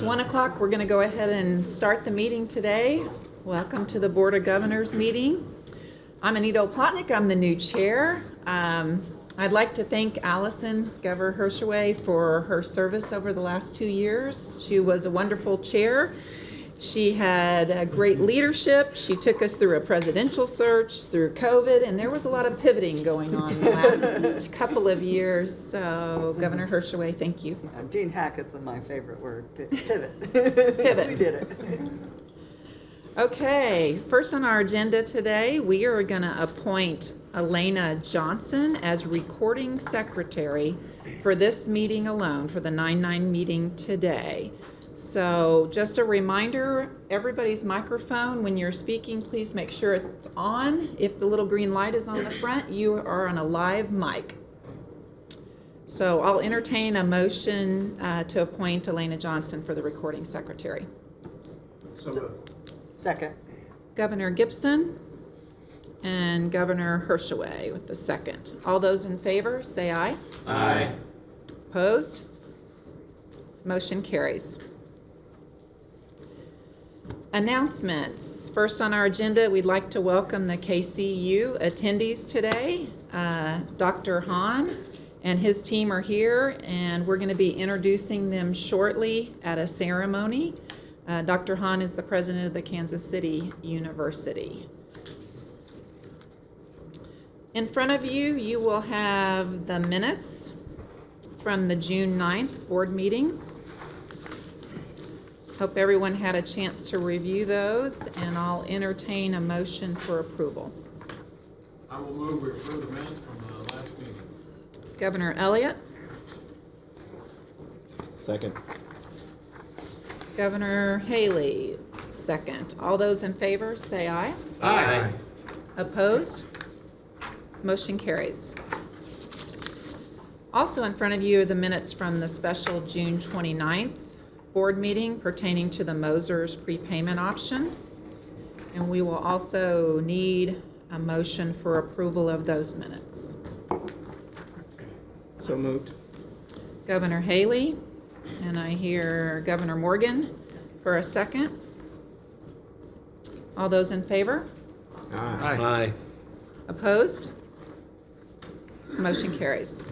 1 o'clock. We're going to go ahead and start the meeting today. Welcome to the Board of Governors meeting. I'm ANITA OPLOTNIK. I'm the new chair. I'd like to thank Allison Governor Hershaway for her service over the last 2 years. She was a wonderful chair. She had a great leadership. She took us through a presidential search, through COVID, and there was a lot of pivoting going on the last couple of years. So, Governor Hershaway, thank you. Dean Hackett's my favorite word. Pivot. Pivot. We did it. Okay, first on our agenda today, we are going to appoint Elena Johnson as recording secretary for this meeting alone, for the 9/9 meeting today. So just a reminder, everybody's microphone, when you're speaking, please make sure it's on. If the little green light is on the front, you are on a live mic. So I'll entertain a motion to appoint Elena Johnson for the recording secretary. Second. Governor Gibson and Governor Hershaway with the second. All those in favor, say aye. Aye. Opposed? Motion carries. Announcements. First on our agenda, we'd like to welcome the KCU attendees today. Dr. Hahn and his team are here, and we're going to be introducing them shortly at a ceremony. Dr. Hahn is the president of the Kansas City University. In front of you, you will have the minutes from the June 9th board meeting. Hope everyone had a chance to review those, and I'll entertain a motion for approval. I will move we approve the minutes from the last meeting. Governor Elliott, Second. Governor Haley, second. All those in favor, say aye. Aye. Opposed? Motion carries. Also in front of you are the minutes from the special June 29th board meeting pertaining to the Moser's prepayment option. And we will also need a motion for approval of those minutes. So moved. Governor Haley, and I hear Governor Morgan for a second. All those in favor? Aye. Aye. Opposed? Motion carries.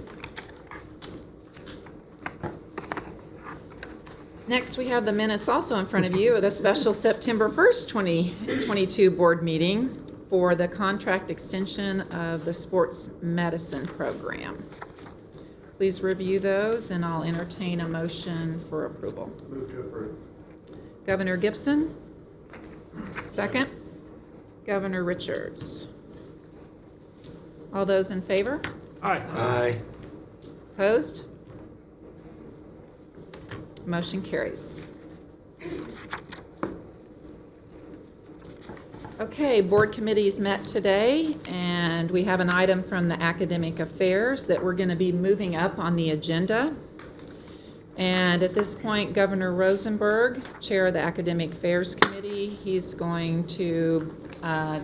Next, we have the minutes also in front of you of the special September 1st, 2022 board meeting for the contract extension of the sports medicine program. Please review those, and I'll entertain a motion for approval. Move to approve. Governor Gibson, second. Governor Richards. All those in favor? Aye. Aye. Opposed? Motion carries. Okay, board committees met today, and we have an item from the Academic Affairs that we're going to be moving up on the agenda. And at this point, Governor Rosenberg, Chair of the Academic Affairs Committee, he's going to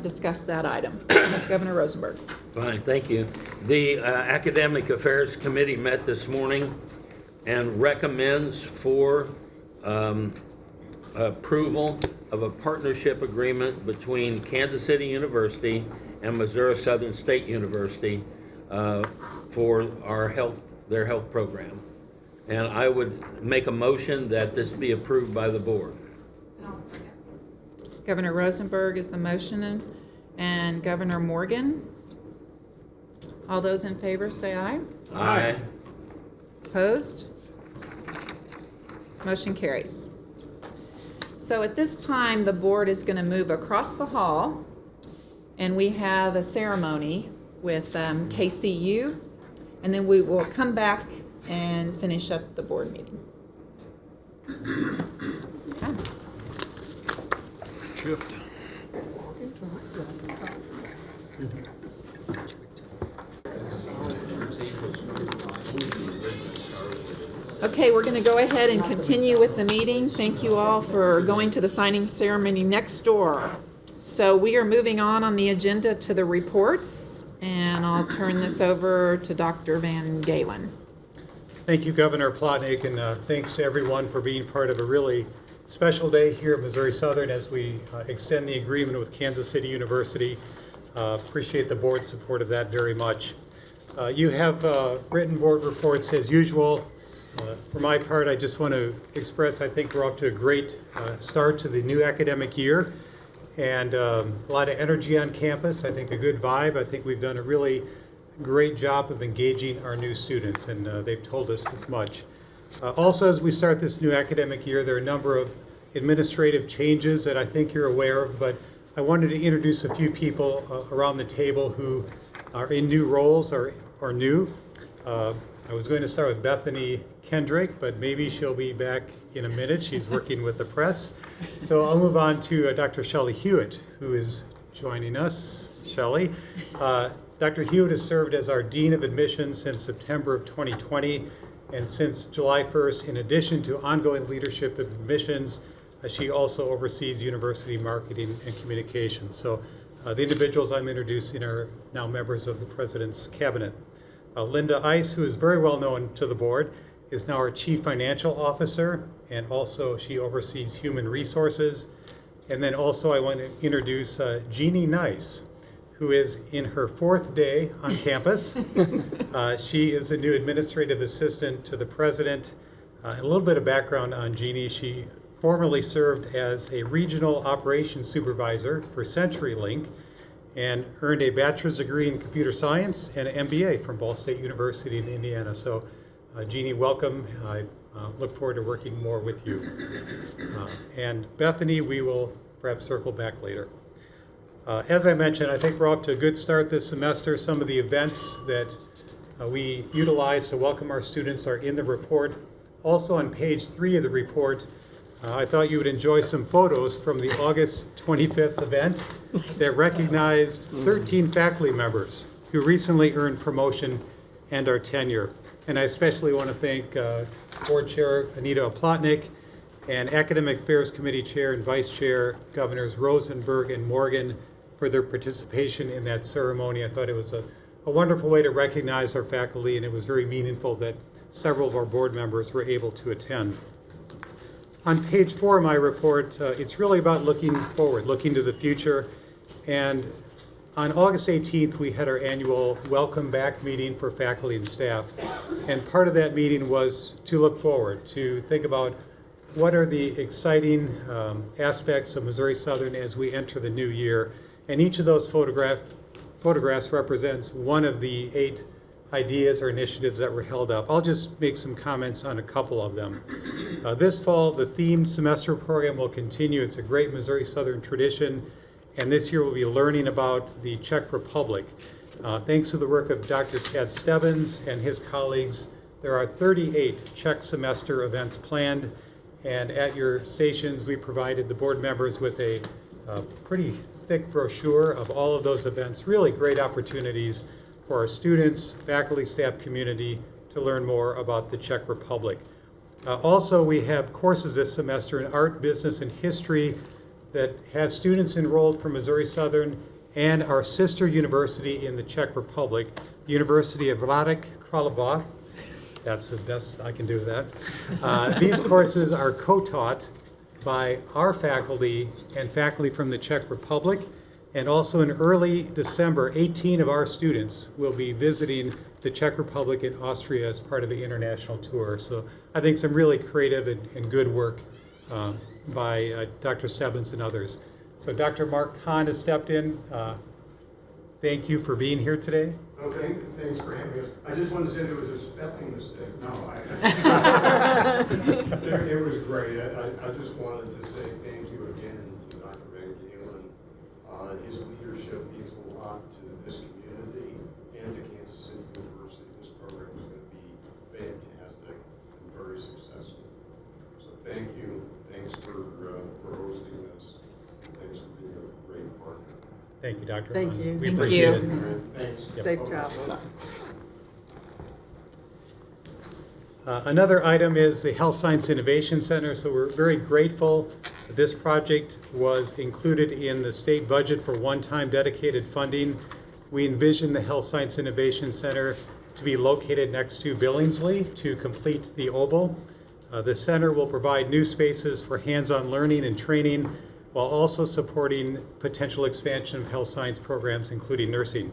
discuss that item. Governor Rosenberg. Fine, thank you. The Academic Affairs Committee met this morning and recommends for approval of a partnership agreement between Kansas City University and Missouri Southern State University for their health program. And I would make a motion that this be approved by the board. And I'll second. Governor Rosenberg is the motion, and Governor Morgan. All those in favor say aye. Aye. Opposed? Motion carries. So at this time, the board is going to move across the hall, and we have a ceremony with KCU, and then we will come back and finish up the board meeting. Okay. Shift. Okay, we're going to go ahead and continue with the meeting. Thank you all for going to the signing ceremony next door. So we are moving on the agenda to the reports, and I'll turn this over to Dr. Van Galen. Thank you, Governor Plotnik, and thanks to everyone for being part of a really special day here at Missouri Southern as we extend the agreement with Kansas City University. Appreciate the board's support of that very much. You have written board reports as usual. For my part, I just want to express I think we're off to a great start to the new academic year, and a lot of energy on campus. I think a good vibe. I think we've done a really great job of engaging our new students, and they've told us as much. Also, as we start this new academic year, there are a number of administrative changes that I think you're aware of, but I wanted to introduce a few people around the table who are in new roles or new. I was going to start with Bethany Kendrick, but maybe she'll be back in a minute. She's working with the press. So I'll move on to Dr. Shelly Hewitt, who is joining us. Shelly. Dr. Hewitt has served as our Dean of Admissions since September of 2020, and since July 1st, in addition to ongoing leadership of admissions, she also oversees university marketing and communications. So the individuals I'm introducing are now members of the President's Cabinet. Linda Ice, who is very well known to the board, is now our Chief Financial Officer, and also she oversees human resources. And then also I want to introduce Jeannie Nice, who is in her 4th day on campus. She is a new administrative assistant to the president. A little bit of background on Jeannie. She formerly served as a regional operations supervisor for CenturyLink and earned a bachelor's degree in computer science and an MBA from Ball State University in Indiana. So Jeannie, welcome. I look forward to working more with you. And Bethany, we will perhaps circle back later. As I mentioned, I think we're off to a good start this semester. Some of the events that we utilize to welcome our students are in the report. Also on page 3 of the report, I thought you would enjoy some photos from the August 25th event that recognized 13 faculty members who recently earned promotion and our tenure. And I especially want to thank Board Chair ANITA OPLOTNIK and Academic Affairs Committee Chair and Vice Chair Governors Rosenberg and Morgan for their participation in that ceremony. I thought it was a wonderful way to recognize our faculty, and it was very meaningful that several of our board members were able to attend. On page 4 of my report, it's really about looking forward, looking to the future. And on August 18th, we had our annual Welcome Back meeting for faculty and staff. And part of that meeting was to look forward, to think about what are the exciting aspects of Missouri Southern as we enter the new year. And each of those photographs represents one of the 8 ideas or initiatives that were held up. I'll just make some comments on a couple of them. This fall, the themed semester program will continue. It's a great Missouri Southern tradition, and this year we'll be learning about the Czech Republic. Thanks to the work of Dr. Chad Stebbins and his colleagues, there are 38 Czech semester events planned, and at your stations, we provided the board members with a pretty thick brochure of all of those events. Really great opportunities for our students, faculty, staff community to learn more about the Czech Republic. Also, we have courses this semester in art, business, and history that have students enrolled from Missouri Southern and our sister university in the Czech Republic, the University of Hradec Králové. That's the best I can do with that. These courses are co-taught by our faculty and faculty from the Czech Republic. And also in early December, 18 of our students will be visiting the Czech Republic and Austria as part of the international tour. So I think some really creative and good work by Dr. Stebbins and others. So Dr. Mark Hahn has stepped in. Thank you for being here today. Oh, thanks for having us. I just wanted to say there was a spelling mistake. No, it was great. I just wanted to say thank you again to Dr. Van Galen. His leadership means a lot to this community and to Kansas City University. This program is going to be fantastic and very successful. So thank you. Thanks for hosting this. Thanks for being a great partner. Thank you, Dr. Thank Hahn. you. We Thank appreciate you. it. All right, thanks. Safe travels. Another item is the Health Science Innovation Center. So we're very grateful that this project was included in the state budget for one-time dedicated funding. We envision the Health Science Innovation Center to be located next to Billingsley to complete the oval. The center will provide new spaces for hands-on learning and training while also supporting potential expansion of health science programs, including nursing.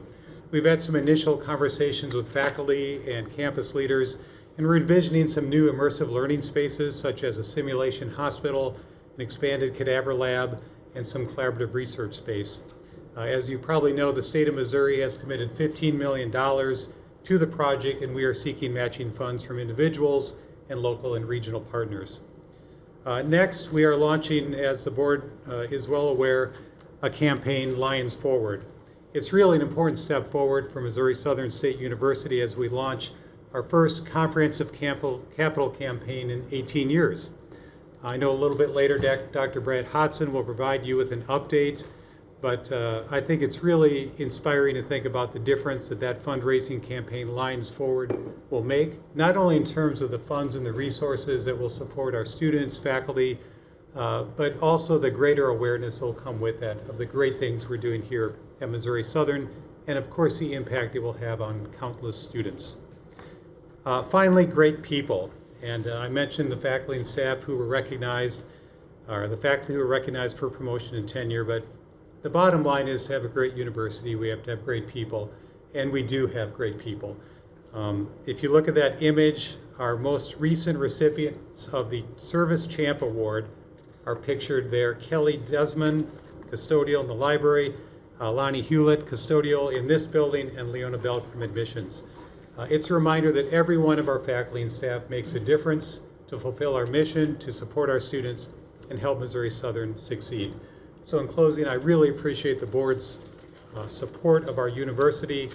We've had some initial conversations with faculty and campus leaders, and we're envisioning some new immersive learning spaces such as a simulation hospital, an expanded cadaver lab, and some collaborative research space. As you probably know, the state of Missouri has committed $15 million to the project, and we are seeking matching funds from individuals and local and regional partners. Next, we are launching, as the board is well aware, a campaign, Lions Forward. It's really an important step forward for Missouri Southern State University as we launch our first comprehensive capital campaign in 18 years. I know a little bit later Dr. Brad Hodson will provide you with an update, but I think it's really inspiring to think about the difference that fundraising campaign, Lions Forward, will make, not only in terms of the funds and the resources that will support our students, faculty, but also the greater awareness that will come with that of the great things we're doing here at Missouri Southern, and of course the impact it will have on countless students. Finally, great people. And I mentioned the faculty and staff who were recognized, or the faculty who were recognized for promotion and tenure, but the bottom line is to have a great university, we have to have great people, and we do have great people. If you look at that image, our most recent recipients of the Service Champ Award are pictured there. Kelly Desmond, custodial in the library, Lonnie Hewlett, custodial in this building, and Leona Belk from admissions. It's a reminder that every one of our faculty and staff makes a difference to fulfill our mission, to support our students, and help Missouri Southern succeed. So in closing, I really appreciate the board's support of our university,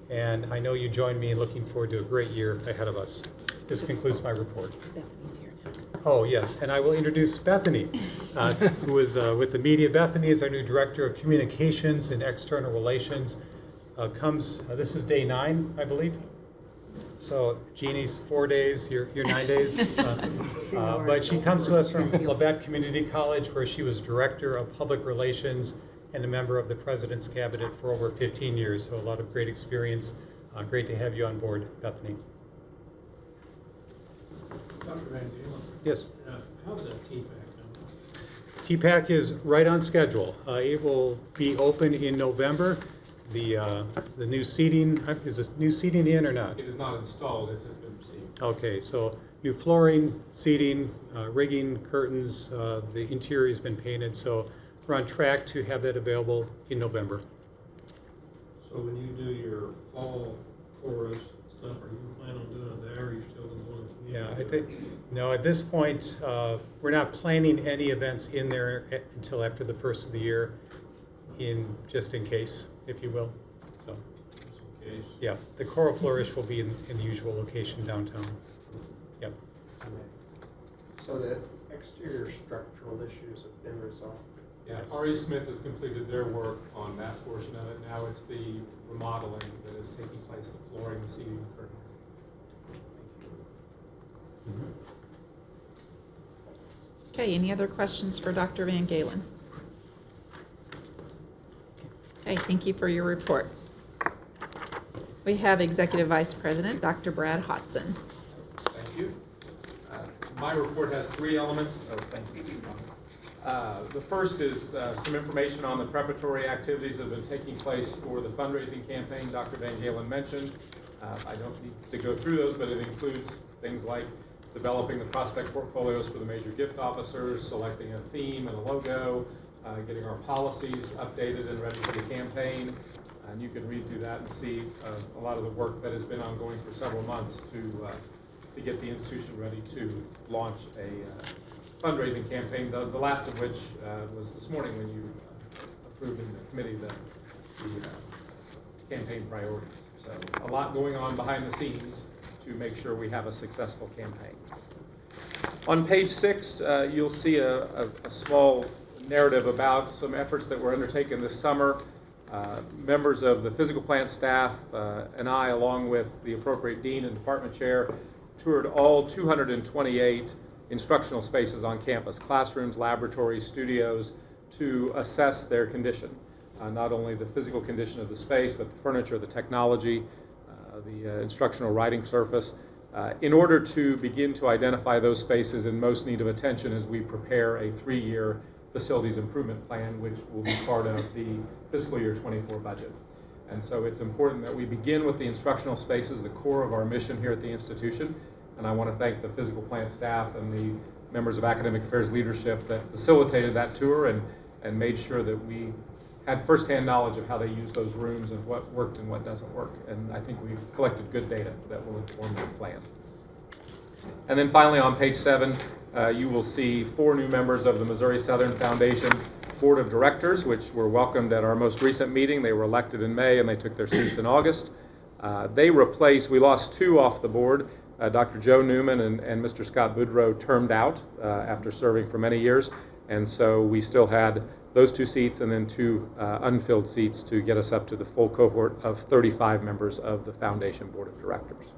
and I know you join me in looking forward to a great year ahead of us. This concludes my report. Bethany's here now. Oh, yes, and I will introduce Bethany, who is with the media. Bethany is our new Director of Communications and External Relations. This is day 9, I believe. So Jeannie's 4 days, you're 9 days. But she comes to us from Labette Community College, where she was Director of Public Relations and a member of the President's Cabinet for over 15 years. So a lot of great experience. Great to have you on board, Bethany. Dr. Van Galen, Yes. how's that TPAC going? TPAC is right on schedule. It will be open in November. The new seating, is this new seating in or not? It is not installed, it has been received. Okay, so new flooring, seating, rigging, curtains, the interior has been painted, so we're on track to have that available in November. So when you do your fall chorus stuff, are you planning on doing it there, or are you still going to go to the Yeah, I community? think, no, at this point, we're not planning any events in there until after the first of the year, just in case, if you will. So, Just in case. yeah, the Choral Flourish will be in the usual location downtown. Yep. So the exterior structural issues have been resolved? Yeah, Yes. R.E. Smith has completed their work on that portion of it. Now it's the remodeling that is taking place, the flooring, the seating, the curtains. Okay, any other questions for Dr. Van Galen? Okay, thank you for your report. We have Executive Vice President, Dr. Brad Hodson. Thank you. My report has 3 elements. Oh, thank you. The first is some information on the preparatory activities that have been taking place for the fundraising campaign Dr. Van Galen mentioned. I don't need to go through those, but it includes things like developing the prospect portfolios for the major gift officers, selecting a theme and a logo, getting our policies updated and ready for the campaign. And you can read through that and see a lot of the work that has been ongoing for several months to get the institution ready to launch a fundraising campaign, the last of which was this morning when you approved in the committee the campaign priorities. So a lot going on behind the scenes to make sure we have a successful campaign. On page 6, you'll see a small narrative about some efforts that were undertaken this summer. Members of the physical plant staff and I, along with the appropriate dean and department chair, toured all 228 instructional spaces on campus, classrooms, laboratories, studios, to assess their condition. Not only the physical condition of the space, but the furniture, the technology, the instructional writing surface, in order to begin to identify those spaces in most need of attention as we prepare a 3-year facilities improvement plan, which will be part of the fiscal year 24 budget. And so it's important that we begin with the instructional spaces, the core of our mission here at the institution. And I want to thank the physical plant staff and the members of academic affairs leadership that facilitated that tour and made sure that we had firsthand knowledge of how they use those rooms and what worked and what doesn't work. And I think we've collected good data that will inform that plan. And then finally on page 7, you will see 4 new members of the Missouri Southern Foundation Board of Directors, which were welcomed at our most recent meeting. They were elected in May and they took their seats in August. We lost 2 off the board. Dr. Joe Newman and Mr. Scott Boudreau termed out after serving for many years. And so we still had those 2 seats and then 2 unfilled seats to get us up to the full cohort of 35 members of the Foundation Board of Directors.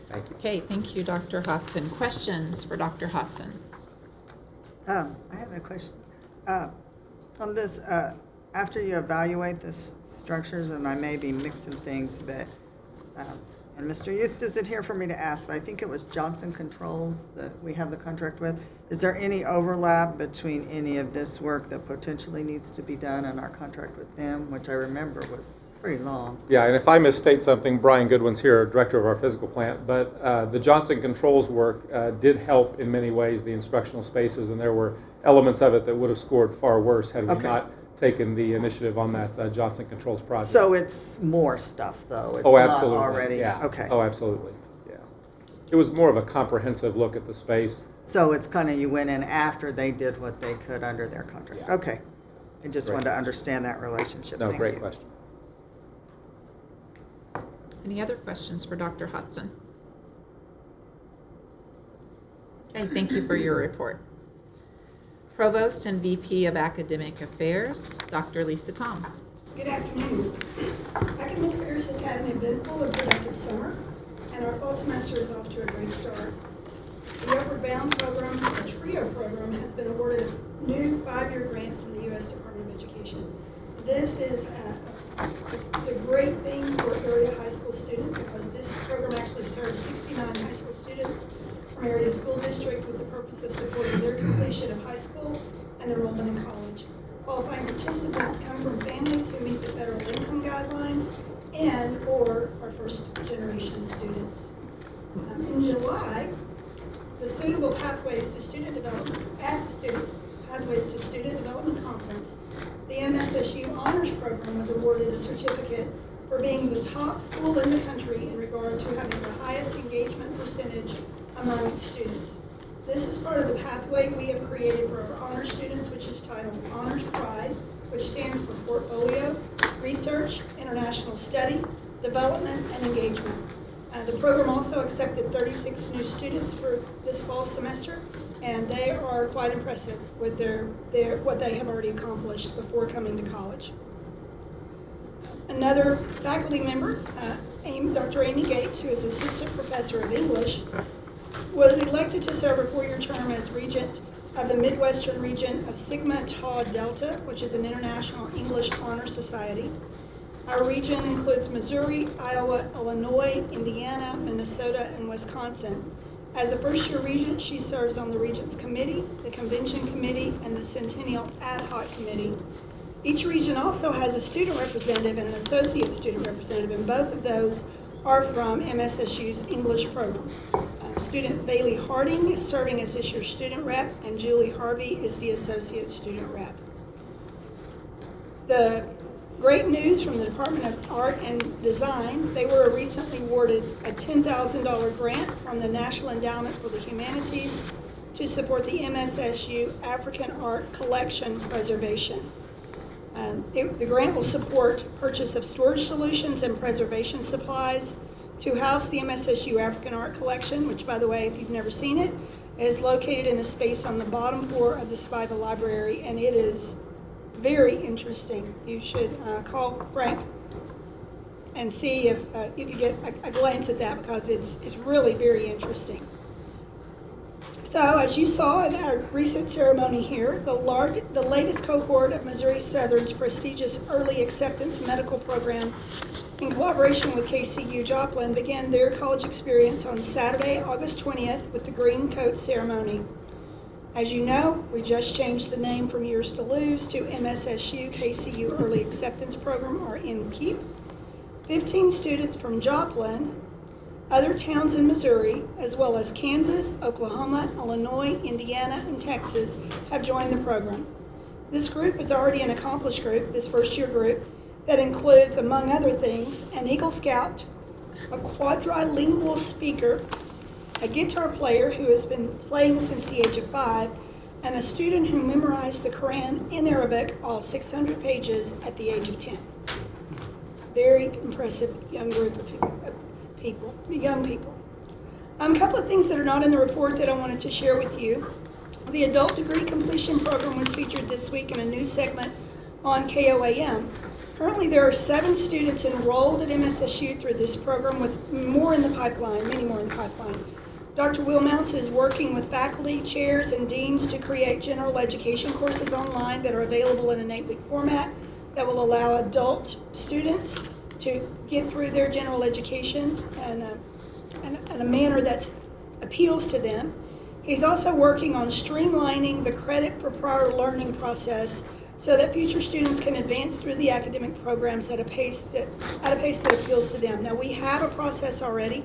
Thank you. Okay, thank you, Dr. Hodson. Questions for Dr. Hodson? I have a question. On this, after you evaluate the structures, and I may be mixing things, but, and Mr. Eustace isn't here for me to ask, but I think it was Johnson Controls that we have the contract with. Is there any overlap between any of this work that potentially needs to be done in our contract with them, which I remember was pretty long? Yeah, and if I misstate something, Brian Goodwin's here, director of our physical plant, but the Johnson Controls work did help in many ways the instructional spaces, and there were elements of it that would have scored far worse had we not taken the initiative on that Johnson Controls project. So it's more stuff, though? It's Absolutely. Not already? Yeah. Okay. Oh, absolutely. Yeah. It was more of a comprehensive look at the space. So it's kind of you went in after they did what they could under their contract? Yeah. Okay. I just Great wanted to question. understand that relationship. No, Thank great you. question. Any other questions for Dr. Hodson? Okay, thank you for your report. Provost and VP of Academic Affairs, Dr. Lisa Toms. Good afternoon. Academic Affairs has had an eventful and productive summer, and our fall semester is off to a great start. The Upward Bound program, the TRIO program, has been awarded a new 5-year grant from the U.S. Department of Education. This is it's a great thing for area high school students because this program actually serves 69 high school students from area school district with the purpose of supporting their completion of high school and enrollment in college. Qualifying participants come from families who meet the federal income guidelines and or are first-generation students. In July, the Suitable Pathways to Student Development at the Pathways to Student Development Conference, the MSSU Honors Program was awarded a certificate for being the top school in the country in regard to having the highest engagement percentage among its students. This is part of the pathway we have created for our honors students, which is titled Honors Pride, which stands for Portfolio, Research, International Study, Development, and Engagement. The program also accepted 36 new students for this fall semester, and they are quite impressive with what they have already accomplished before coming to college. Another faculty member, Dr. Amy Gates, who is Assistant Professor of English, was elected to serve a 4-year term as Regent of the Midwestern region of Sigma Tau Delta, which is an international English honor society. Our region includes Missouri, Iowa, Illinois, Indiana, Minnesota, and Wisconsin. As a first-year regent, she serves on the Regents Committee, the Convention Committee, and the Centennial Ad Hoc Committee. Each region also has a student representative and an associate student representative, and both of those are from MSSU's English program. Student Bailey Harding is serving as this year's student rep, and Julie Harvey is the associate student rep. The great news from the Department of Art and Design, they were recently awarded a $10,000 grant from the National Endowment for the Humanities to support the MSSU African Art Collection Preservation. The grant will support purchase of storage solutions and preservation supplies to house the MSSU African Art Collection, which, by the way, if you've never seen it, is located in a space on the bottom floor of the Spiva Library, and it is very interesting. You should call Frank and see if you could get a glance at that because it's really very interesting. So, as you saw in our recent ceremony here, the latest cohort of Missouri Southern's prestigious early acceptance medical program, in collaboration with KCU Joplin, began their college experience on Saturday, August 20th, with the green coat ceremony. As you know, we just changed the name from Years to Lose to MSSU KCU Early Acceptance Program, or NKEEP. 15 students from Joplin, other towns in Missouri, as well as Kansas, Oklahoma, Illinois, Indiana, and Texas have joined the program. This group is already an accomplished group, this first-year group, that includes, among other things, an Eagle Scout, a quadrilingual speaker, a guitar player who has been playing since the age of 5, and a student who memorized the Quran in Arabic, all 600 pages, at the age of 10. Very impressive young group of young people. A couple of things that are not in the report that I wanted to share with you. The Adult Degree Completion Program was featured this week in a new segment on KOAM. Currently, there are 7 students enrolled at MSSU through this program, with more in the pipeline, many more in the pipeline. Dr. Will Mounts is working with faculty, chairs, and deans to create general education courses online that are available in an 8-week format that will allow adult students to get through their general education in a manner that appeals to them. He's also working on streamlining the credit for prior learning process so that future students can advance through the academic programs at a pace that appeals to them. Now, we have a process already.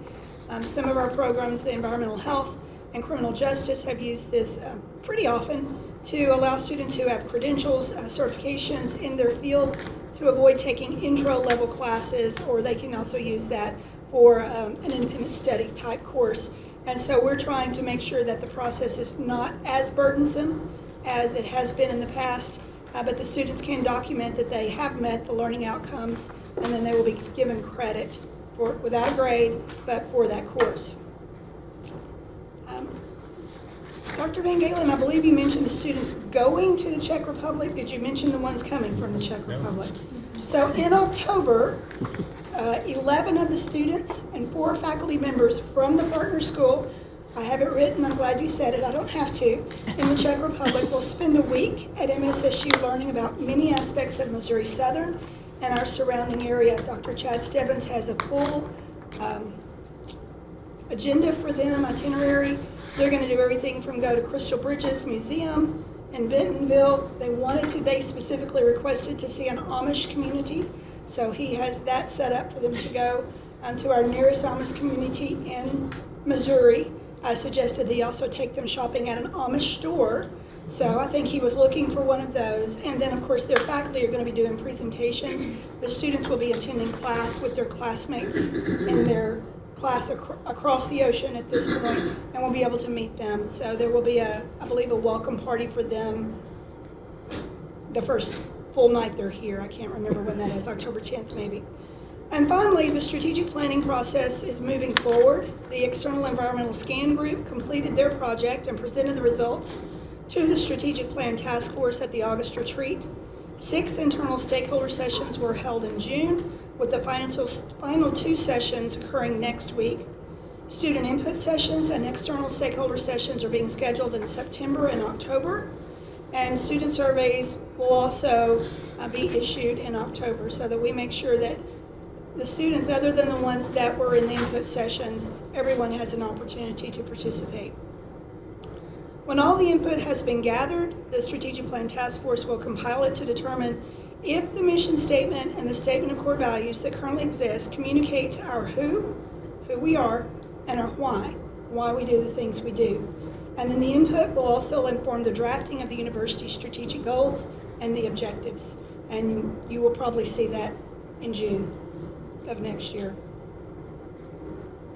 Some of our programs, the environmental health and criminal justice, have used this pretty often to allow students who have credentials, certifications in their field to avoid taking intro-level classes, or they can also use that for an independent study type course. And so we're trying to make sure that the process is not as burdensome as it has been in the past, but the students can document that they have met the learning outcomes, and then they will be given credit for, without a grade, but for that course. Dr. Van Galen, I believe you mentioned the students going to the Czech Republic. Did you mention the ones coming from the Czech Republic? So in October, 11 of the students and 4 faculty members from the partner school, I have it written, I'm glad you said it, I don't have to, in the Czech Republic will spend a week at MSSU learning about many aspects of Missouri Southern and our surrounding area. Dr. Chad Stebbins has a full agenda for them, itinerary. They're going to do everything from go to Crystal Bridges Museum in Bentonville. They specifically requested to see an Amish community, so he has that set up for them to go to our nearest Amish community in Missouri. I suggested that he also take them shopping at an Amish store, so I think he was looking for one of those. And then, of course, their faculty are going to be doing presentations. The students will be attending class with their classmates in their class across the ocean at this point, and we'll be able to meet them. So there will be, I believe, a welcome party for them the first full night they're here. I can't remember when that is, October 10th maybe. And finally, the strategic planning process is moving forward. The External Environmental Scan Group completed their project and presented the results to the Strategic Plan Task Force at the August retreat. 6 internal stakeholder sessions were held in June, with the final 2 sessions occurring next week. Student input sessions and external stakeholder sessions are being scheduled in September and October, and student surveys will also be issued in October, so that we make sure that the students, other than the ones that were in the input sessions, everyone has an opportunity to participate. When all the input has been gathered, the Strategic Plan Task Force will compile it to determine if the mission statement and the statement of core values that currently exist communicates our who we are, and our why we do the things we do. And then the input will also inform the drafting of the university's strategic goals and the objectives. And you will probably see that in June of next year.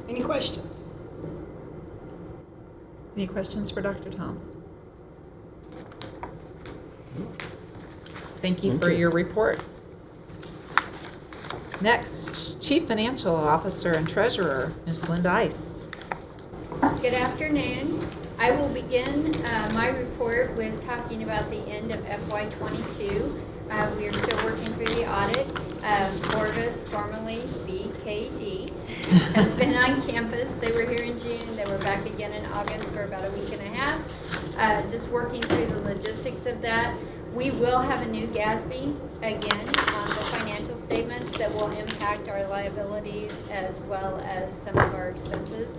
Any questions? Any questions for Dr. Thoms? Thank you for your report. Next, Chief Financial Officer and Treasurer, Ms. Linda Ice. Good afternoon. I will begin my report with talking about the end of FY22. We are still working through the audit of PROVOST, formerly BKD. has been on campus. They were here in June, they were back again in August for about a week and a half, just working through the logistics of that. We will have a new GASB again on the financial statements that will impact our liabilities as well as some of our expenses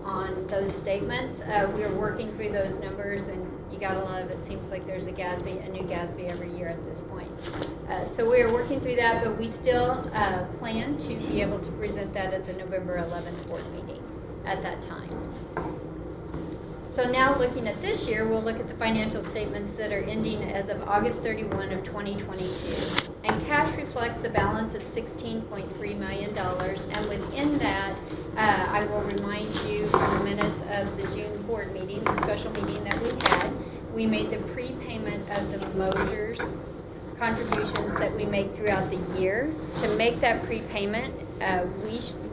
on those statements. We're working through those numbers, and you got a lot of it. Seems like there's a new GASB every year at this point. So we are working through that, but we still plan to be able to present that at the November 11th board meeting at that time. So now looking at this year, we'll look at the financial statements that are ending as of August 31 of 2022. And cash reflects a balance of $16.3 million. And within that, I will remind you from the minutes of the June board meeting, the special meeting that we had, we made the prepayment of the Mosers contributions that we make throughout the year. To make that prepayment,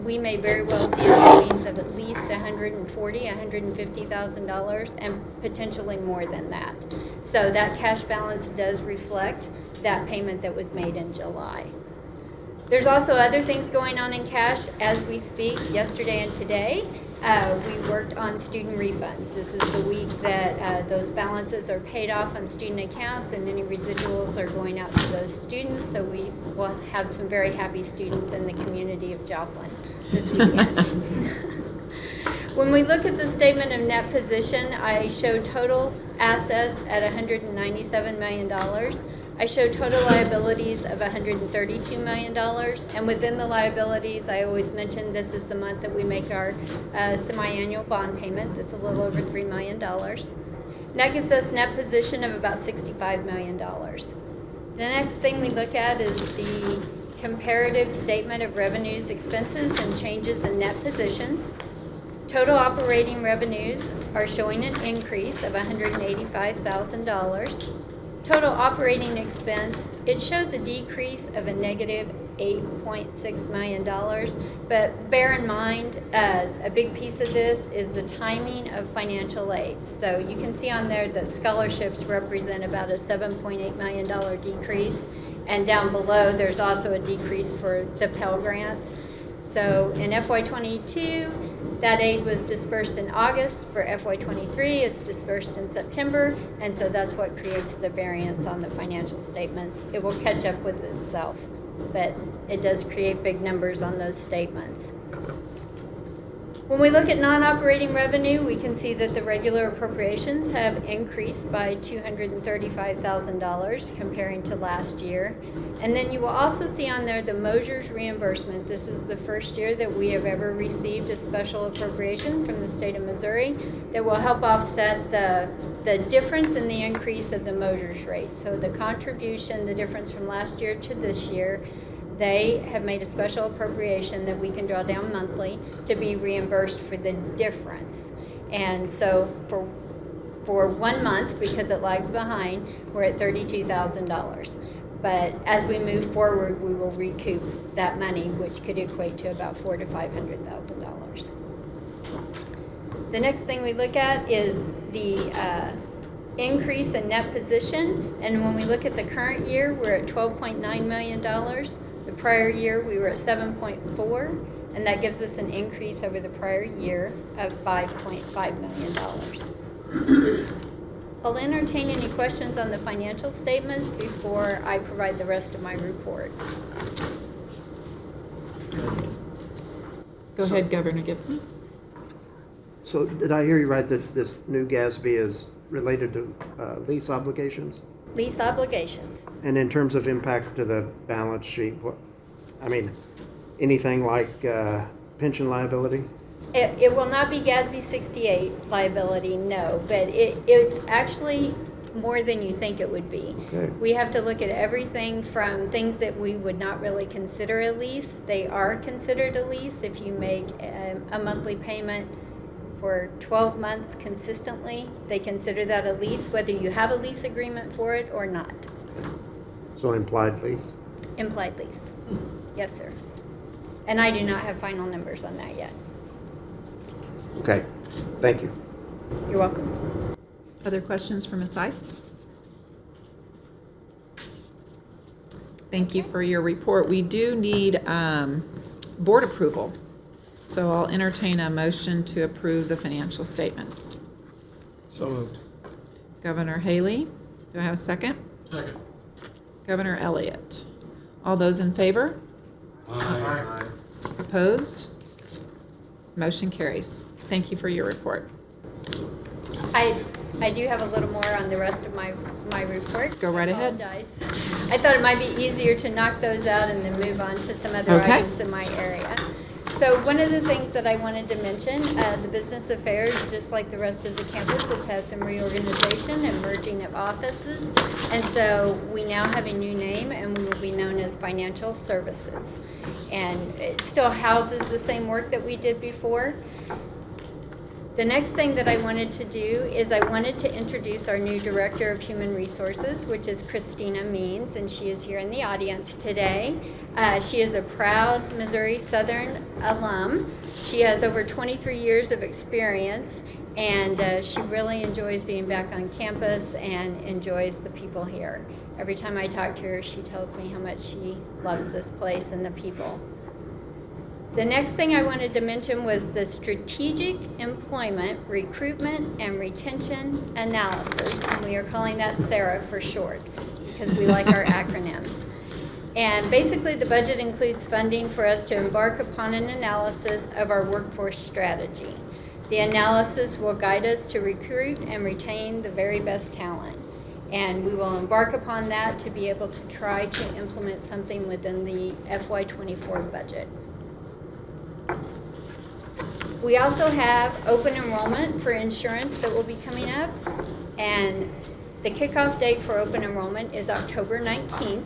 we may very well see a savings of at least $150,000 and potentially more than that. So that cash balance does reflect that payment that was made in July. There's also other things going on in cash as we speak. Yesterday and today, we worked on student refunds. This is the week that those balances are paid off on student accounts, and any residuals are going out to those students. So we will have some very happy students in the community of Joplin this weekend. When we look at the statement of net position, I show total assets at $197 million. I show total liabilities of $132 million, and within the liabilities, I always mention this is the month that we make our semi-annual bond payment. That's a little over $3 million. And that gives us net position of about $65 million. The next thing we look at is the comparative statement of revenues, expenses, and changes in net position. Total operating revenues are showing an increase of $185,000. Total operating expense, it shows a decrease of a negative $8.6 million, but bear in mind, a big piece of this is the timing of financial aid. So you can see on there that scholarships represent about a $7.8 million decrease, and down below there's also a decrease for the Pell Grants. So in FY22, that aid was dispersed in August. For FY23, it's dispersed in September, and so that's what creates the variance on the financial statements. It will catch up with itself, but it does create big numbers on those statements. When we look at non-operating revenue, we can see that the regular appropriations have increased by $235,000 comparing to last year. And then you will also see on there the Mosers reimbursement. This is the first year that we have ever received a special appropriation from the state of Missouri that will help offset the difference in the increase of the Mosers rate. So the contribution, the difference from last year to this year, they have made a special appropriation that we can draw down monthly to be reimbursed for the difference. And so for 1 month, because it lags behind, we're at $32,000. But as we move forward, we will recoup that money, which could equate to about $400,000 to $500,000. The next thing we look at is the increase in net position. And when we look at the current year, we're at $12.9 million. The prior year, we were at 7.4, and that gives us an increase over the prior year of $5.5 million. I'll entertain any questions on the financial statements before I provide the rest of my report. Go ahead, Governor Gibson. So did I hear you right that this new GASB is related to lease obligations? Lease obligations. And in terms of impact to the balance sheet, anything like pension liability? It will not be GASB 68 liability, no, but it's actually more than you think it would be. Okay. We have to look at everything from things that we would not really consider a lease. They are considered a lease if you make a monthly payment for 12 months consistently. They consider that a lease, whether you have a lease agreement for it or not. So implied lease? Implied lease. Yes, sir. And I do not have final numbers on that yet. Okay, thank you. You're welcome. Other questions for Ms. Ice? Thank you for your report. We do need board approval So I'll entertain a motion to approve the financial statements. So moved. Governor Haley, do I have a second? Second. Governor Elliott. All those in favor? Aye. Opposed? Motion carries. Thank you for your report. I do have a little more on the rest of my report. Go right ahead. Apologize. I thought it might be easier to knock those out and then move on to some other Okay. items in my area. So one of the things that I wanted to mention, the business affairs, just like the rest of the campus, has had some reorganization and merging of offices. And so we now have a new name, and we will be known as Financial Services. And it still houses the same work that we did before. The next thing that I wanted to do is I wanted to introduce our new Director of Human Resources, which is Christina Means, and she is here in the audience today. She is a proud Missouri Southern alum. She has over 23 years of experience, and she really enjoys being back on campus and enjoys the people here. Every time I talk to her, she tells me how much she loves this place and the people. The next thing I wanted to mention was the Strategic Employment, Recruitment, and Retention Analysis, and we are calling that SARA for short, because we like our acronyms. And basically, the budget includes funding for us to embark upon an analysis of our workforce strategy. The analysis will guide us to recruit and retain the very best talent. And we will embark upon that to be able to try to implement something within the FY24 budget. We also have open enrollment for insurance that will be coming up, and the kickoff date for open enrollment is October 19th,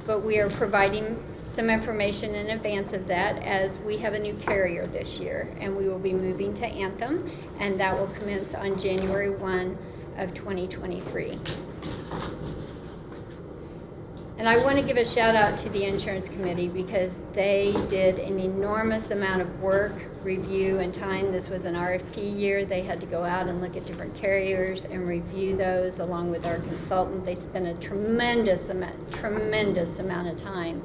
but we are providing some information in advance of that as we have a new carrier this year, and we will be moving to Anthem, and that will commence on January 1 of 2023. And I want to give a shout out to the insurance committee because they did an enormous amount of work, review, and time. This was an RFP year. They had to go out and look at different carriers and review those along with our consultant. They spent a tremendous amount of time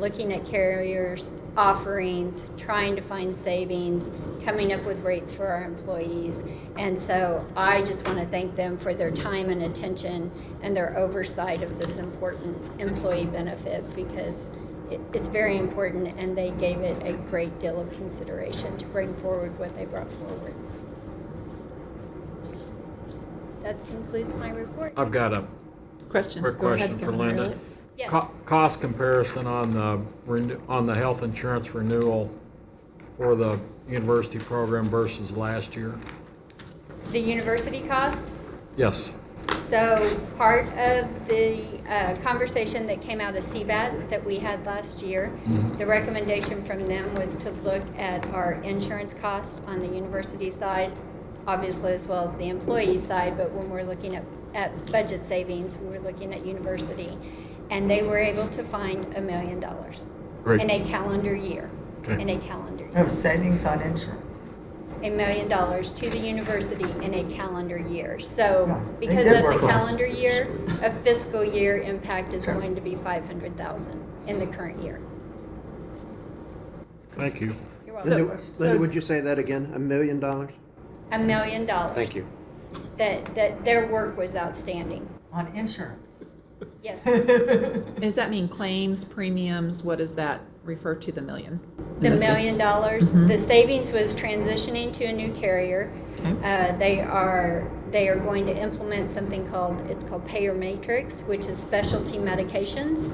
looking at carriers, offerings, trying to find savings, coming up with rates for our employees. And so I just want to thank them for their time and attention and their oversight of this important employee benefit because it's very important, and they gave it a great deal of consideration to bring forward what they brought forward. That concludes my report. I've got a Questions? quick Go ahead, question for Governor Linda. Elliott. Yes. Cost comparison on the health insurance renewal for the university program versus last year? The university cost? Yes. So part of the conversation that came out of CBAT that we had last year, the recommendation from them was to look at our insurance cost on the university side, obviously as well as the employee side, but when we're looking at budget savings, we were looking at university. And they were able to find $1 million Great. in a calendar year. Okay. In a calendar year. Of savings on insurance. $1 million to the university in a calendar year. So Yeah, they because did that's a work last calendar year, a fiscal year impact is going to be $500,000 in the current year. Thank you. You're welcome. Linda, would you say that again? $1 million? $1 million. Thank you. That their work was outstanding. On insurance. Yes. Does that mean claims, premiums? What does that refer to, the million? The $1 million. The savings was transitioning to a new carrier. Okay. They are going to implement something called Payer Matrix, which is specialty medications,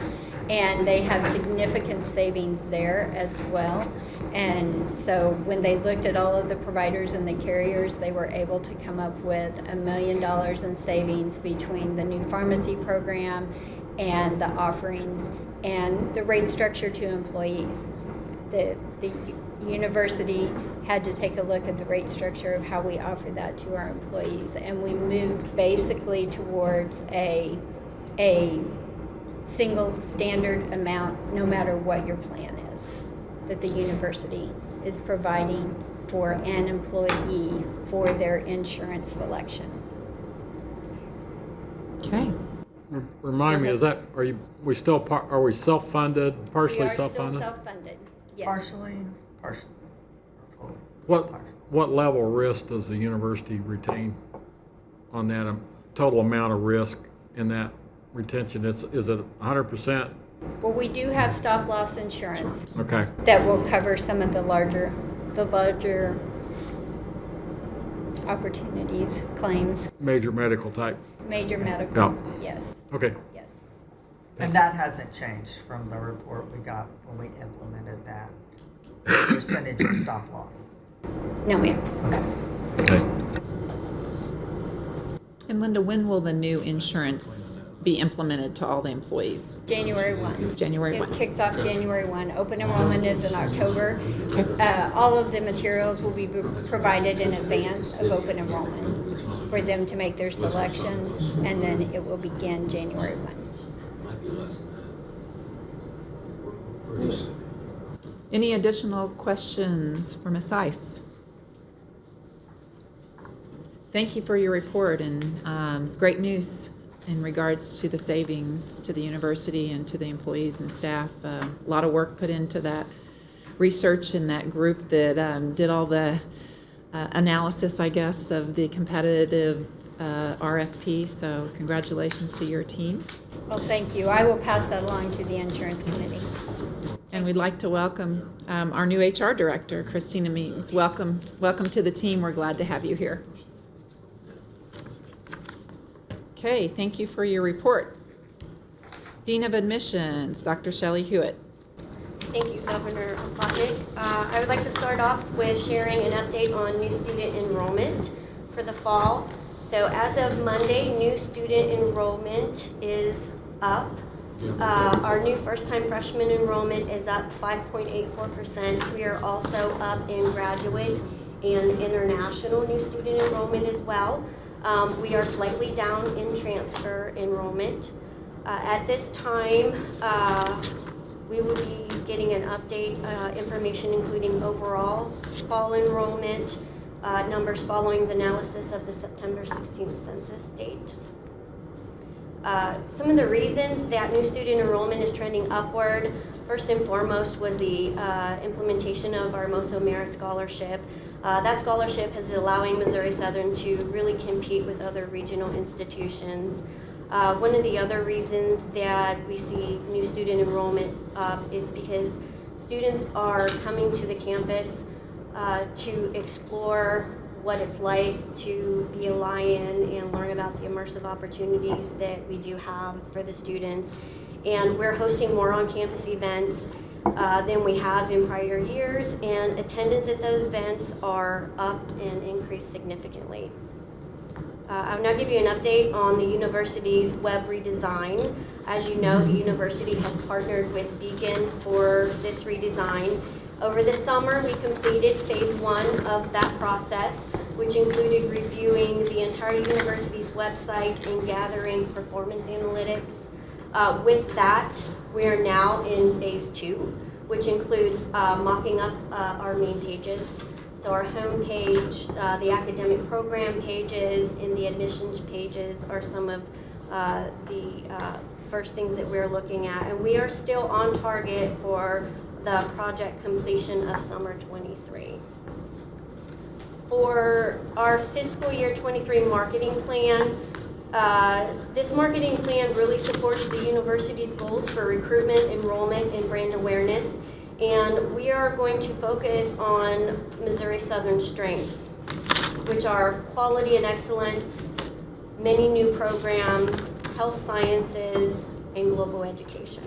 and they have significant savings there as well. And so when they looked at all of the providers and the carriers, they were able to come up with $1 million in savings between the new pharmacy program and the offerings and the rate structure to employees. The university had to take a look at the rate structure of how we offer that to our employees, and we moved basically towards a single standard amount no matter what your plan is that the university is providing for an employee for their insurance selection. Okay. Remind me, are we self-funded, partially We are still self-funded? self-funded, yes. Partially. What level of risk does the university retain on that total amount of risk in that retention? Is it 100%? Well, we do have stop loss insurance Okay. that will cover some of the larger opportunities, claims, Major medical type. major medical, Yeah. yes, Okay. yes. And that hasn't changed from the report we got when we implemented that percentage of stop loss. No, ma'am. Okay. And Linda, when will the new insurance be implemented to all the employees? January 1. January It 1. kicks off January 1. Open enrollment is in October. All of the materials will be provided in advance of open enrollment for them to make their selections, and then it will begin January 1. Might be less than that. Pretty soon. Any additional questions for Ms. Ice? Thank you for your report and great news in regards to the savings to the university and to the employees and staff. A lot of work put into that research and that group that did all the analysis, I guess, of the competitive RFP. So congratulations to your team. Well, thank you. I will pass that along to the insurance committee. And we'd like to welcome our new HR director, Christina Means. Welcome to the team. We're glad to have you here. Okay, thank you for your report. Dean of Admissions, Dr. Shelley Hewitt. Thank you, Governor OPLOTNIK. I would like to start off with sharing an update on new student enrollment for the fall. So as of Monday, new student enrollment is up. Our new first-time freshman enrollment is up 5.84%. We are also up in graduate and international new student enrollment as well. We are slightly down in transfer enrollment. At this time, we will be getting an update information including overall fall enrollment numbers following the analysis of the September 16th census date. Some of the reasons that new student enrollment is trending upward, first and foremost, was the implementation of our MOSO Merit Scholarship. That scholarship is allowing Missouri Southern to really compete with other regional institutions. One of the other reasons that we see new student enrollment up is because students are coming to the campus to explore what it's like to be a Lion and learn about the immersive opportunities that we do have for the students. And we're hosting more on-campus events than we have in prior years, and attendance at those events are up and increased significantly. I'll now give you an update on the university's web redesign. As you know, the university has partnered with Beacon for this redesign. Over the summer, we completed phase 1 of that process, which included reviewing the entire university's website and gathering performance analytics. With that, we are now in phase 2, which includes mocking up our main pages. So our home page, the academic program pages, and the admissions pages are some of the first things that we're looking at. And we are still on target for the project completion of summer 23. For our fiscal year 23 marketing plan, this marketing plan really supports the university's goals for recruitment, enrollment, and brand awareness. And we are going to focus on Missouri Southern strengths, which are quality and excellence, many new programs, health sciences, and global education.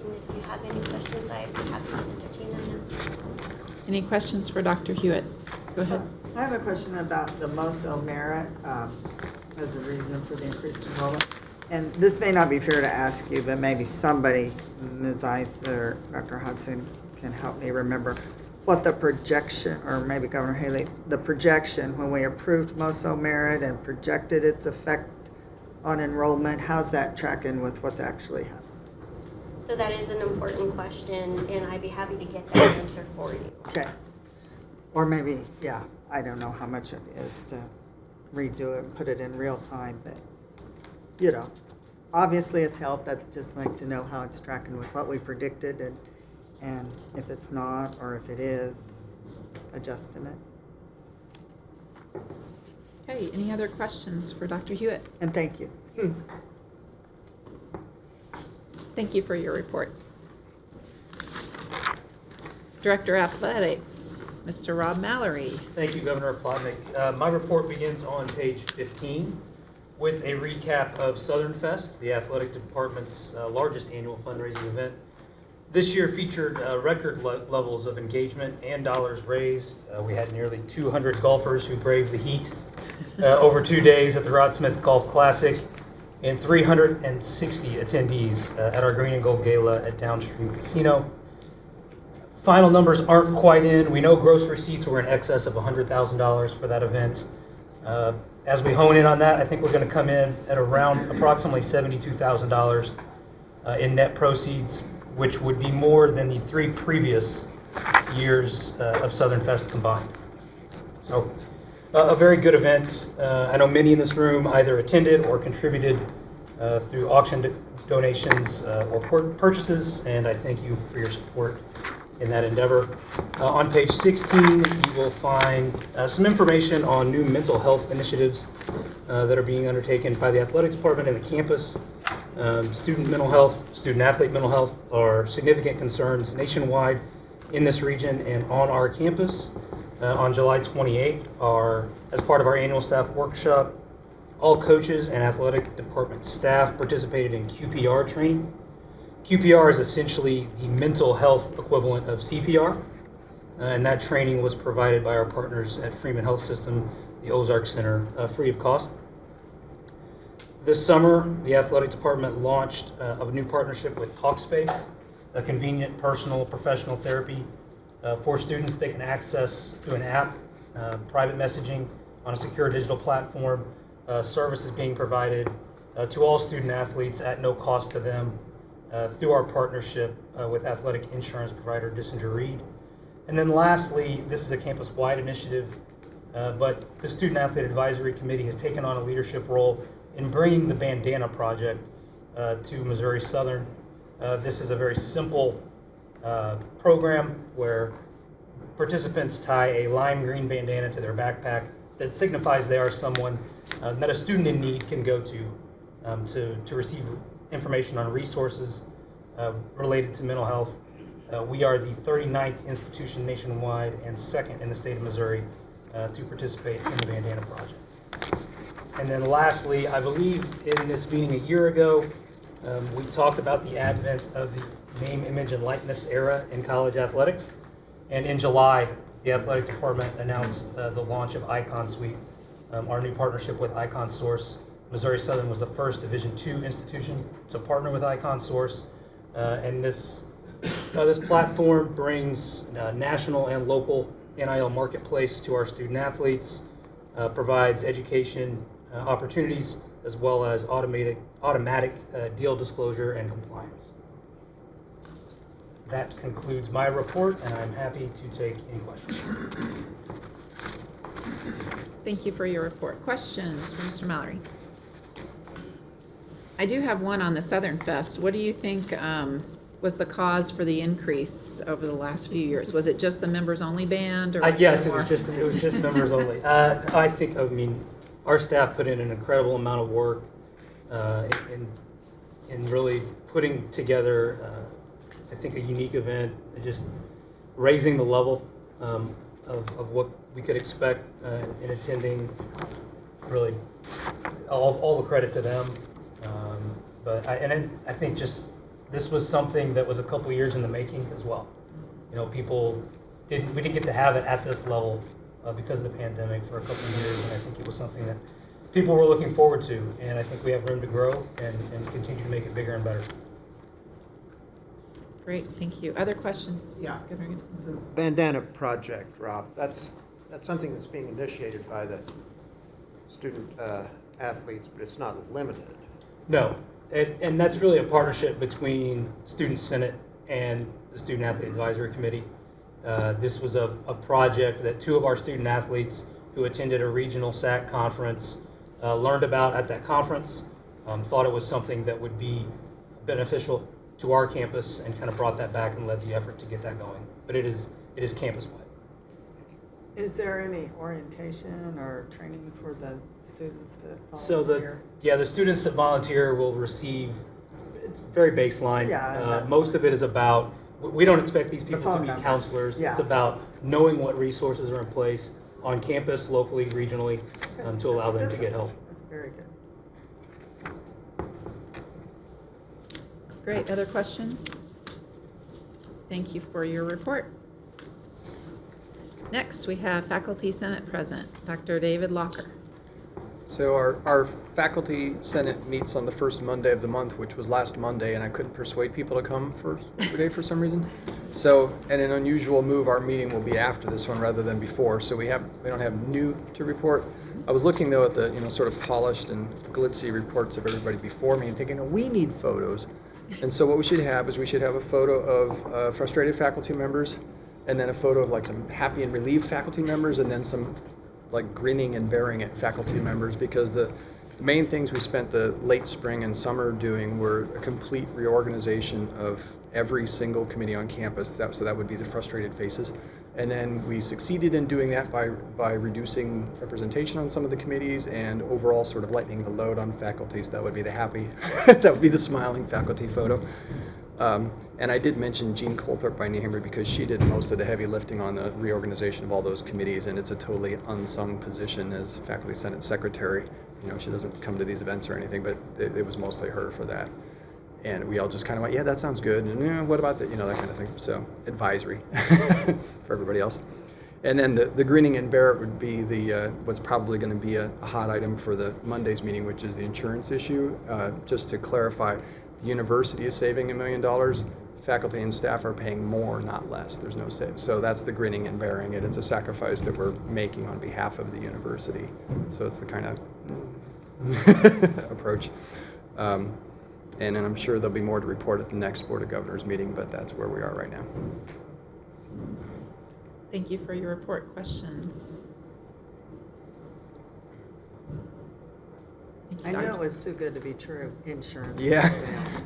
And if you have any questions, I'd be happy to entertain them now. Any questions for Dr. Hewitt? Go ahead. I have a question about the MOSO merit as a reason for the increased enrollment. And this may not be fair to ask you, but maybe somebody, Ms. Ice or Dr. Hudson, can help me remember what the projection, or maybe Governor Haley, the projection when we approved MOSO merit and projected its effect on enrollment, how's that tracking with what's actually happened? So that is an important question, and I'd be happy to get that answer for you. Okay. Or maybe, yeah, I don't know how much it is to redo it and put it in real time, but, you know, obviously it's helped. I'd just like to know how it's tracking with what we predicted And if it's not, or if it is, adjusting it. Okay, any other questions for Dr. Hewitt? And thank you. Thank you for your report. Director Athletics, Mr. Rob Mallory. Thank you, Governor Plotnick. My report begins on page 15 with a recap of Southern Fest, the athletic department's largest annual fundraising event. This year featured record levels of engagement and dollars raised. We had nearly 200 golfers who braved the heat over 2 days at the Rod Smith Golf Classic, and 360 attendees at our Green and Gold Gala at Downstream Casino. Final numbers aren't quite in. We know gross receipts were in excess of $100,000 for that event. As we hone in on that, I think we're going to come in at around approximately $72,000 in net proceeds, which would be more than the 3 previous years of Southern Fest combined. So a very good event. I know many in this room either attended or contributed through auction donations or purchases, and I thank you for your support in that endeavor. On page 16, you will find some information on new mental health initiatives that are being undertaken by the athletic department and the campus. Student mental health, student athlete mental health are significant concerns nationwide in this region and on our campus. On July 28th, as part of our annual staff workshop, all coaches and athletic department staff participated in QPR training. QPR is essentially the mental health equivalent of CPR, and that training was provided by our partners at Freeman Health System, the Ozark Center, free of cost. This summer, the athletic department launched a new partnership with Talkspace, a convenient personal professional therapy for students. They can access through an app, private messaging on a secure digital platform. Services being provided to all student athletes at no cost to them through our partnership with athletic insurance provider Dissinger Reed. And then lastly, this is a campus-wide initiative, but the Student Athlete Advisory Committee has taken on a leadership role in bringing the Bandana Project to Missouri Southern. This is a very simple program where participants tie a lime green bandana to their backpack that signifies they are someone that a student in need can go to receive information on resources related to mental health. We are the 39th institution nationwide and 2nd in the state of Missouri to participate in the Bandana Project. And then lastly, I believe in this meeting a year ago, we talked about the advent of the name, image, and likeness era in college athletics. And in July, the athletic department announced the launch of Icon Suite, our new partnership with Icon Source. Missouri Southern was the first Division II institution to partner with Icon Source, and this platform brings national and local NIL marketplace to our student athletes, provides education opportunities, as well as automatic deal disclosure and compliance. That concludes my report, and I'm happy to take any questions. Thank you for your report. Questions for Mr. Mallory? I do have one on the Southern Fest. What do you think was the cause for the increase over the last few years? Was it just the members-only band? Or Yes, it was just members only. I mean, our staff put in an incredible amount of work in really putting together, I think, a unique event, just raising the level of what we could expect in attending. Really, all the credit to them. But I think just this was something that was a couple years in the making as well. You know, we didn't get to have it at this level because of the pandemic for a couple of years, and I think it was something that people were looking forward to, and I think we have room to grow and continue to make it bigger and better. Great, thank you. Other questions? Yeah, Governor Gibson. The Bandana Project, Rob, that's something that's being initiated by the student athletes, but it's not limited. No, and that's really a partnership between Student Senate and the Student Athlete Advisory Committee. This was a project that 2 of our student athletes who attended a regional SAC conference learned about at that conference, thought it was something that would be beneficial to our campus and kind of brought that back and led the effort to get that going. But it is campus-wide. Is there any orientation or training for the students that So volunteer? the students that volunteer will receive, it's very baseline. Yeah, and that's Most of it is about, we don't expect these people phone to be numbers. counselors. Yeah. It's about knowing what resources are in place on campus, locally, regionally, to allow them to get help. That's very good. Great, other questions? Thank you for your report. Next, we have Faculty Senate President, Dr. David Locker. So our faculty senate meets on the first Monday of the month, which was last Monday, and I couldn't persuade people to come for Labor Day for some reason. So, in an unusual move, our meeting will be after this one rather than before. So we don't have new to report. I was looking though at the sort of polished and glitzy reports of everybody before me and thinking, oh, we need photos. And so what we should have is a photo of frustrated faculty members, and then a photo of like some happy and relieved faculty members, and then some like grinning and bearing at faculty members, because the main things we spent the late spring and summer doing were a complete reorganization of every single committee on campus. So that would be the frustrated faces. And then we succeeded in doing that by reducing representation on some of the committees and overall sort of lightening the load on faculty. So that would be the happy, that would be the smiling faculty photo. And I did mention Jean Colthorpe by Nehammer because she did most of the heavy lifting on the reorganization of all those committees, and it's a totally unsung position as Faculty Senate Secretary. She doesn't come to these events or anything, but it was mostly her for that. And we all just kind of went, yeah, that sounds good, and what about that, that kind of thing. So advisory for everybody else. And then the grinning and bear it would be what's probably going to be a hot item for the Monday's meeting, which is the insurance issue. Just to clarify, the university is saving $1 million. Faculty and staff are paying more, not less. There's no save. So that's the grinning and bearing it. It's a sacrifice that we're making on behalf of the university. So it's the kind of approach. And then I'm sure there'll be more to report at the next Board of Governors meeting, but that's where we are right now. Thank you for your report. Questions? I knew it was too good to be true, insurance. Yeah.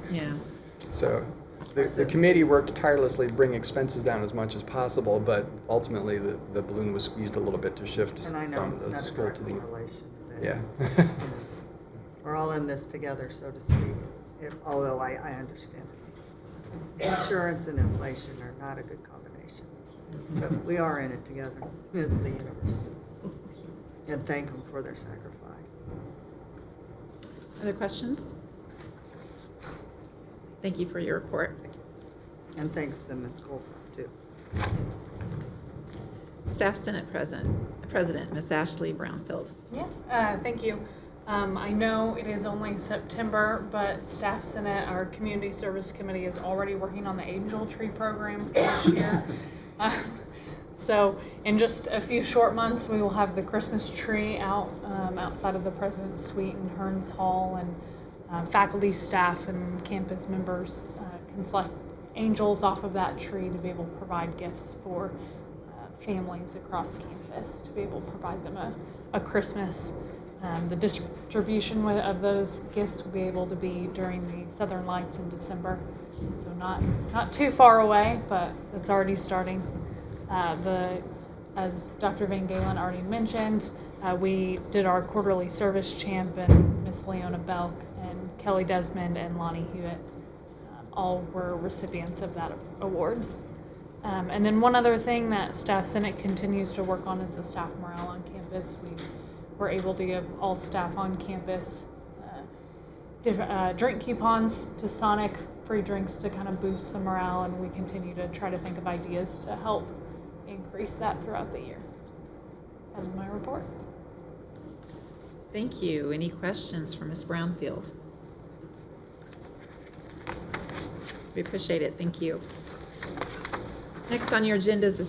Yeah. So the committee worked tirelessly to bring expenses down as much as possible, but ultimately the balloon was squeezed a little bit to shift And I know from it's the not a school direct to the. correlation. But Yeah. we're all in this together, so to speak, although I understand that insurance and inflation are not a good combination. But we are in it together with the university. And thank them for their sacrifice. Other questions? Thank you for your report. And thanks to Ms. Goldberg, too. Staff Senate President, Ms. Ashley Brownfield. Yeah, thank you. I know it is only September, but Staff Senate, our Community Service Committee, is already working on the Angel Tree program for this year. So in just a few short months, we will have the Christmas tree out outside of the President's Suite in Hearns Hall, and faculty, staff, and campus members can select angels off of that tree to be able to provide gifts for families across campus, to be able to provide them a Christmas. The distribution of those gifts will be able to be during the Southern Lights in December, so not too far away, but it's already starting. As Dr. Van Galen already mentioned, we did our quarterly service champ, and Miss Leona Belk and Kelly Desmond and Lonnie Hewitt all were recipients of that award. And then one other thing that Staff Senate continues to work on is the staff morale on campus. We were able to give all staff on campus different drink coupons to Sonic, free drinks to kind of boost the morale, and we continue to try to think of ideas to help increase that throughout the year. That is my report. Thank you. Any questions for Ms. Brownfield? We appreciate it. Thank you. Next on your agenda is the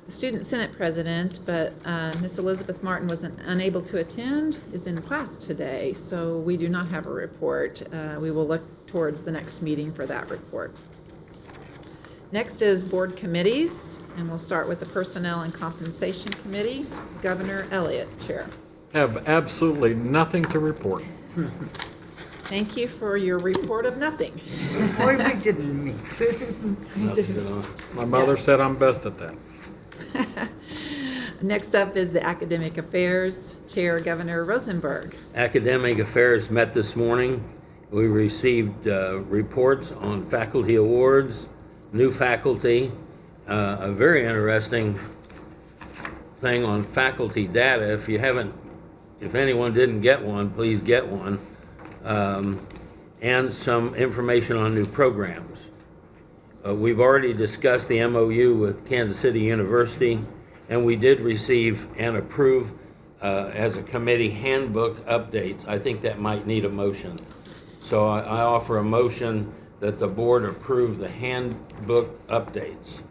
Student Senate President, but Ms. Elizabeth Martin was unable to attend, is in class today, so we do not have a report. We will look towards the next meeting for that report. Next is board committees, and we'll start with the Personnel and Compensation Committee. Governor Elliott, Chair. Have absolutely nothing to report. Thank you for your report of nothing. Boy, we didn't meet. My mother said I'm best at that. Next up is the Academic Affairs Chair, Governor Rosenberg. Academic Affairs met this morning. We received reports on faculty awards, new faculty, a very interesting thing on faculty data. If anyone didn't get one, please get one. And some information on new programs. We've already discussed the MOU with Kansas City University, and we did receive and approve as a committee handbook updates. I think that might need a motion. So I offer a motion that the board approve the handbook updates.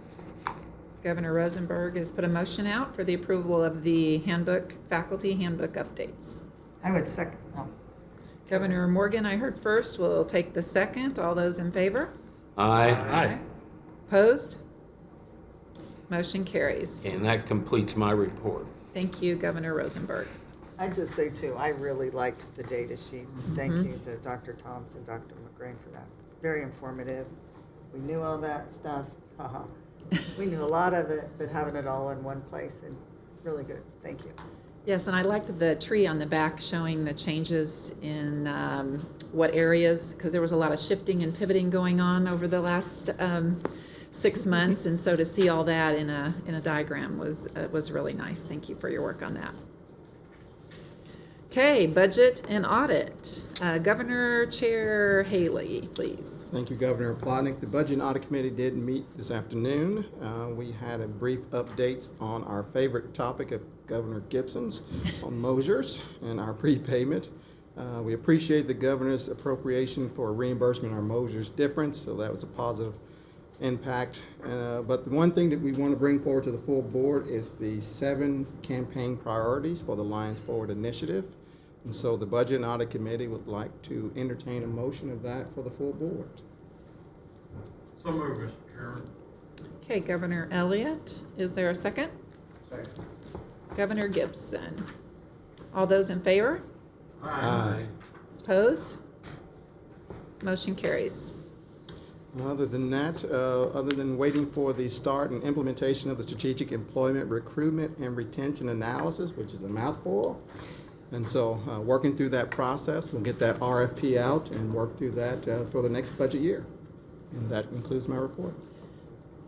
Governor Rosenberg has put a motion out for the approval of the handbook, faculty handbook updates. I would second. Oh, Governor Morgan, I heard first, will take the second. All those in favor? Aye. Opposed? Motion carries. And that completes my report. Thank you, Governor Rosenberg. I just say too, I really liked the data sheet. Thank you to Dr. Thompson, Dr. McGrain for that. Very informative. We knew all that stuff. Haha. We knew a lot of it, but having it all in one place and really good. Thank you. Yes, and I liked the tree on the back showing the changes in what areas, because there was a lot of shifting and pivoting going on over the last 6 months, and so to see all that in a diagram was really nice. Thank you for your work on that. Okay, budget and audit. Governor Chair Haley, please. Thank you, Governor OPLOTNIK. The Budget and Audit Committee did meet this afternoon. We had a brief updates on our favorite topic of Governor Gibson's on Mosers and our prepayment. We appreciate the governor's appropriation for reimbursement of our Mosers difference, so that was a positive impact. But the one thing that we want to bring forward to the full board is the 7 campaign priorities for the Lions Forward initiative. And so the Budget and Audit Committee would like to entertain a motion of that for the full board. So moved, Mr. Chairman. Okay, Governor Elliott, is there a second? Second. Governor Gibson. All those in favor? Aye. Opposed? Motion carries. Other than that, other than waiting for the start and implementation of the Strategic Employment Recruitment and Retention Analysis, which is a mouthful. And so working through that process, we'll get that RFP out and work through that for the next budget year. And that concludes my report.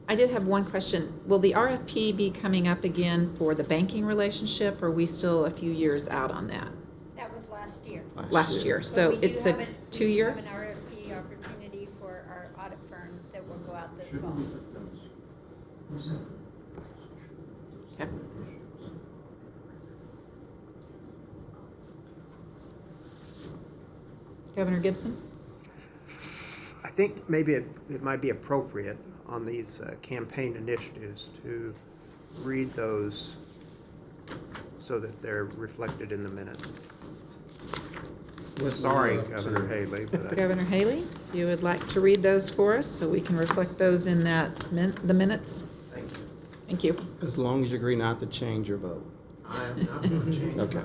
I did have one question. Will the RFP be coming up again for the banking relationship, or are we still a few years out on that? That was last year. Last year, so But we do it's a have 2-year? We have an RFP opportunity for our audit firm that will go out this fall. Okay. Governor Gibson? I think maybe it might be appropriate on these campaign initiatives to read those so that they're reflected in the minutes. Sorry, Governor Haley. But Governor Haley, if you would like to read those for us so we can reflect those in the minutes. Thank you. Thank you. As long as you agree not to change your vote. I am not going to change. Okay.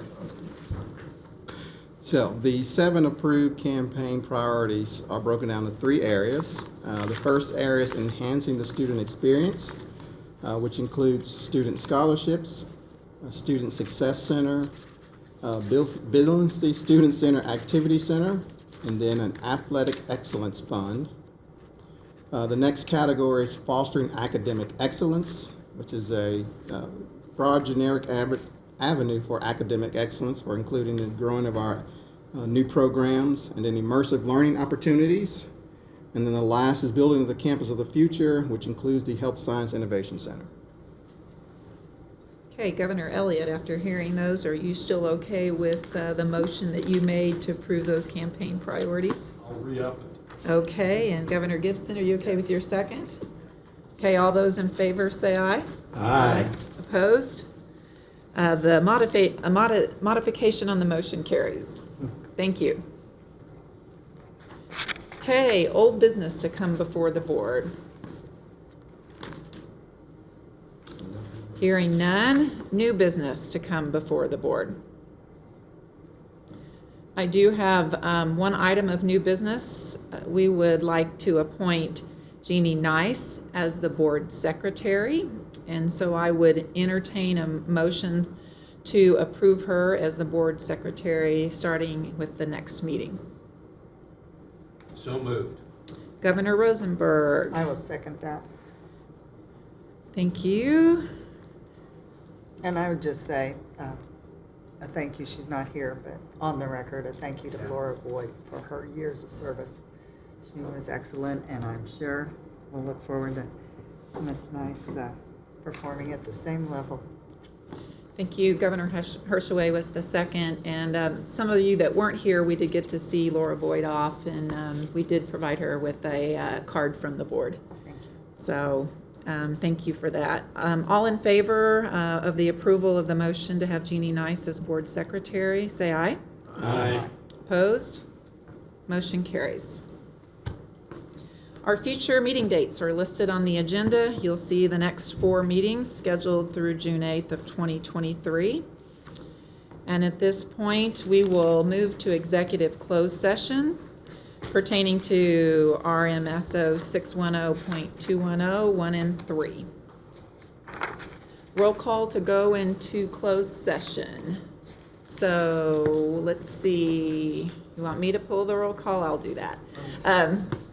So the 7 approved campaign priorities are broken down to 3 areas. The first area is enhancing the student experience, which includes student scholarships, Student Success Center, Bilincy Student Center Activity Center, and then an Athletic Excellence Fund. The next category is fostering academic excellence, which is a broad generic avenue for academic excellence, for including the growing of our new programs, and then immersive learning opportunities. And then the last is building the campus of the future, which includes the Health Science Innovation Center. Okay, Governor Elliott, after hearing those, are you still okay with the motion that you made to approve those campaign priorities? I'll re-up it. Okay, and Governor Gibson, are you okay with your second? Okay, all those in favor say aye. Aye. Opposed? The modification on the motion carries. Thank you. Okay, old business to come before the board. Hearing none, new business to come before the board. I do have one item of new business. We would like to appoint Jeannie Nice as the board secretary. And so I would entertain a motion to approve her as the board secretary starting with the next meeting. So moved. Governor Rosenberg. I will second that. Thank you. And I would just say, a thank you, she's not here, but on the record, a thank you to Laura Boyd for her years of service. She was excellent, and I'm sure we'll look forward to Ms. Nice performing at the same level. Thank you. Governor Hershaway was the second, and some of you that weren't here, we did get to see Laura Boyd off, and we did provide her with a card from the board. Thank you. So thank you for that. All in favor of the approval of the motion to have Jeannie Nice as board secretary, say aye. Aye. Opposed? Motion carries. Our future meeting dates are listed on the agenda. You'll see the next 4 meetings scheduled through June 8th of 2023. And at this point, we will move to executive closed session pertaining to RMSO 610.210, 1 and 3. Roll call to go into closed session. So let's see. You want me to pull the roll call? I'll do that.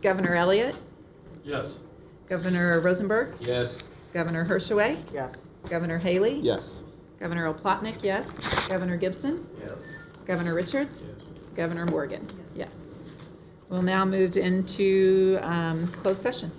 Governor Elliott? Yes. Governor Rosenberg? Yes. Governor Hershaway? Yes. Governor Haley? Yes. Governor OPLOTNIK, yes. Governor Gibson? Yes. Governor Richards? Governor Morgan? Yes. We'll now move into closed session.